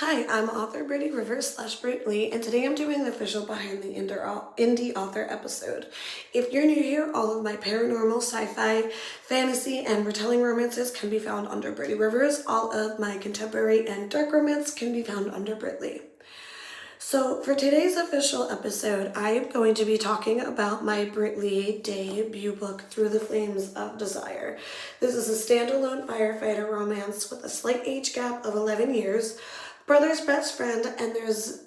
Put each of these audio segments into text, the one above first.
Hi, I'm author Brittany Rivers / Britt Lee, and today I'm doing the official Behind the Indie Author episode. If you're new here, all of my paranormal, sci-fi, fantasy, and retelling romances can be found under Brittany Rivers. All of my contemporary and dark romance can be found under Britt Lee. So for today's official episode, I am going to be talking about my Britt Lee debut book, Through the Flames of Desire. This is a standalone firefighter romance with a slight age gap of 11 years, brother's best friend, and there's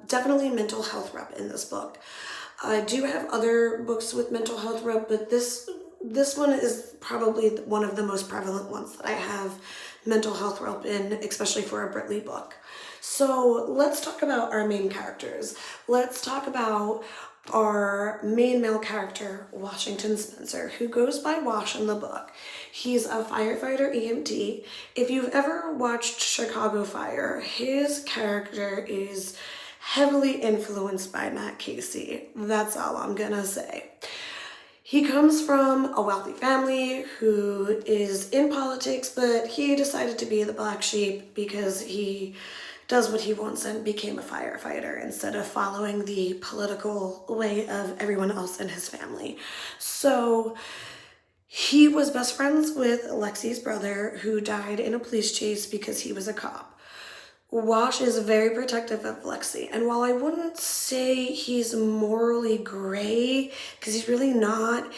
definitely mental health rep in this book. I do have other books with mental health rep, but this one is probably one of the most prevalent ones that I have mental health rep in, especially for a Britt Lee book. So let's talk about our main characters. Let's talk about our main male character, Washington Spencer, who goes by Wash in the book. He's a firefighter EMT. If you've ever watched Chicago Fire, his character is heavily influenced by Matt Casey. That's all I'm gonna say. He comes from a wealthy family who is in politics, but he decided to be the black sheep because he does what he wants and became a firefighter instead of following the political way of everyone else in his family. So he was best friends with Lexi's brother, who died in a police chase because he was a cop. Wash is very protective of Lexi, and while I wouldn't say he's morally gray, because he's really not,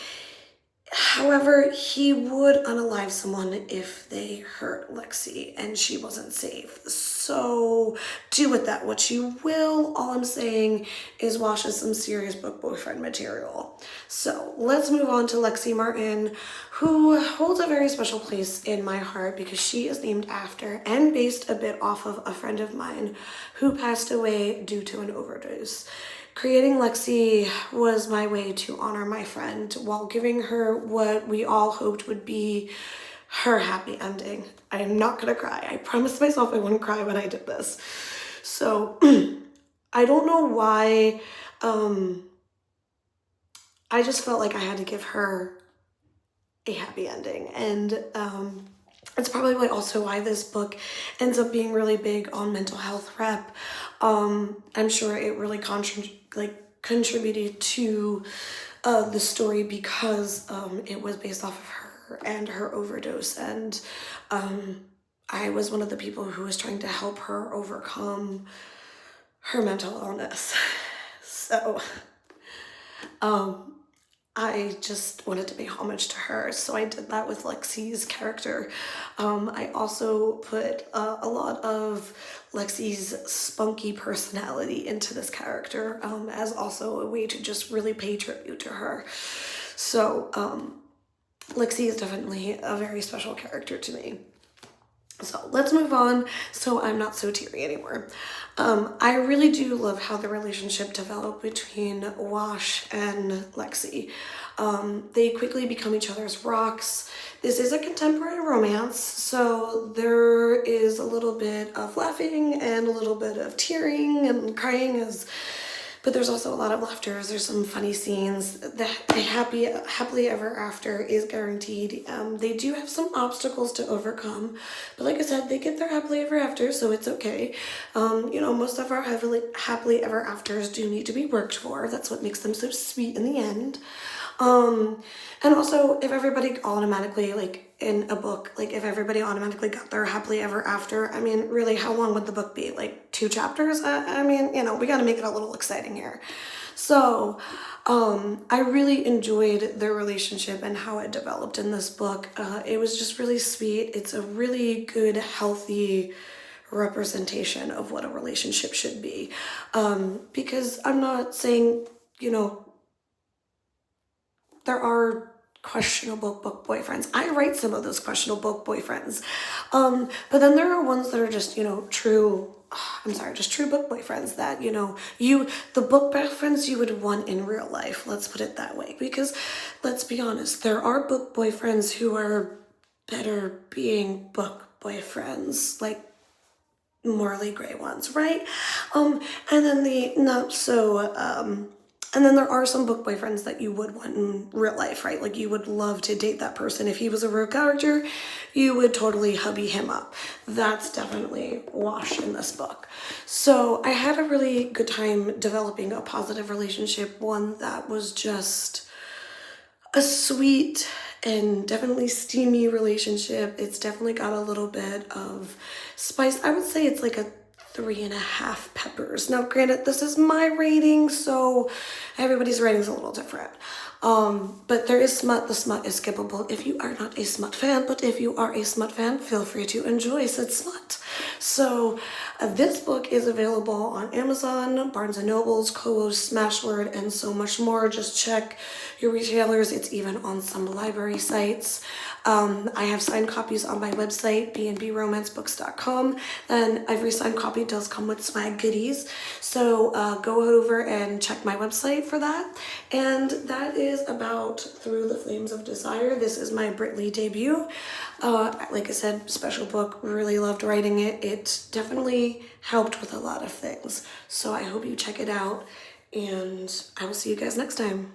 however, he would unalive someone if they hurt Lexi and she wasn't safe. So do with that what you will. All I'm saying is Wash is some serious book boyfriend material. So let's move on to Lexi Martin, who holds a very special place in my heart because she is named after and based a bit off of a friend of mine who passed away due to an overdose. Creating Lexi was my way to honor my friend while giving her what we all hoped would be her happy ending. I am not gonna cry. I promised myself I wouldn't cry when I did this. So I don't know why. I just felt like I had to give her a happy ending, and it's probably also why this book ends up being really big on mental health rep. I'm sure it really contributed to the story because it was based off of her and her overdose, and I was one of the people who was trying to help her overcome her mental illness. So I just wanted to pay homage to her, so I did that with Lexi's character. I also put a lot of Lexi's spunky personality into this character as also a way to just really pay tribute to her. So Lexi is definitely a very special character to me. So let's move on so I'm not so teary anymore. I really do love how the relationship developed between Wash and Lexi. They quickly become each other's rocks. This is a contemporary romance, so there is a little bit of laughing and a little bit of tearing and crying but there's also a lot of laughter. There's some funny scenes. The happily ever after is guaranteed. They do have some obstacles to overcome, but like I said, they get their happily ever after, so it's okay. Most of our happily ever afters do need to be worked for. That's what makes them so sweet in the end. And also, if everybody automatically, in a book, if everybody automatically got their happily ever after, I mean, really, how long would the book be? 2 chapters? We gotta make it a little exciting here. So, I really enjoyed their relationship and how it developed in this book. It was just really sweet. It's a really good, healthy representation of what a relationship should be. Because I'm not saying, there are questionable book boyfriends. I write some of those questionable book boyfriends. But then there are ones that are just, true book boyfriends that, the book boyfriends you would want in real life. Let's put it that way. Because let's be honest, there are book boyfriends who are better being book boyfriends, morally gray ones, right? And then the not so And then there are some book boyfriends that you would want in real life, right? Like you would love to date that person. If he was a real character, you would totally hubby him up. That's definitely Wash in this book. So I had a really good time developing a positive relationship, one that was just a sweet and definitely steamy relationship. It's definitely got a little bit of spice. I would say it's like a 3.5 peppers. Now, granted, this is my rating, so everybody's rating is a little different. But there is smut. The smut is skippable if you are not a smut fan, but if you are a smut fan, feel free to enjoy said smut. So this book is available on Amazon, Barnes & Nobles, Kobo, Smashword, and so much more. Just check your retailers. It's even on some library sites. I have signed copies on my website, bnbromancebooks.com, and every signed copy does come with swag goodies. So go over and check my website for that. And that is about Through the Flames of Desire. This is my Britt Lee debut. Like I said, special book, really loved writing it. It definitely helped with a lot of things. So I hope you check it out, and I will see you guys next time.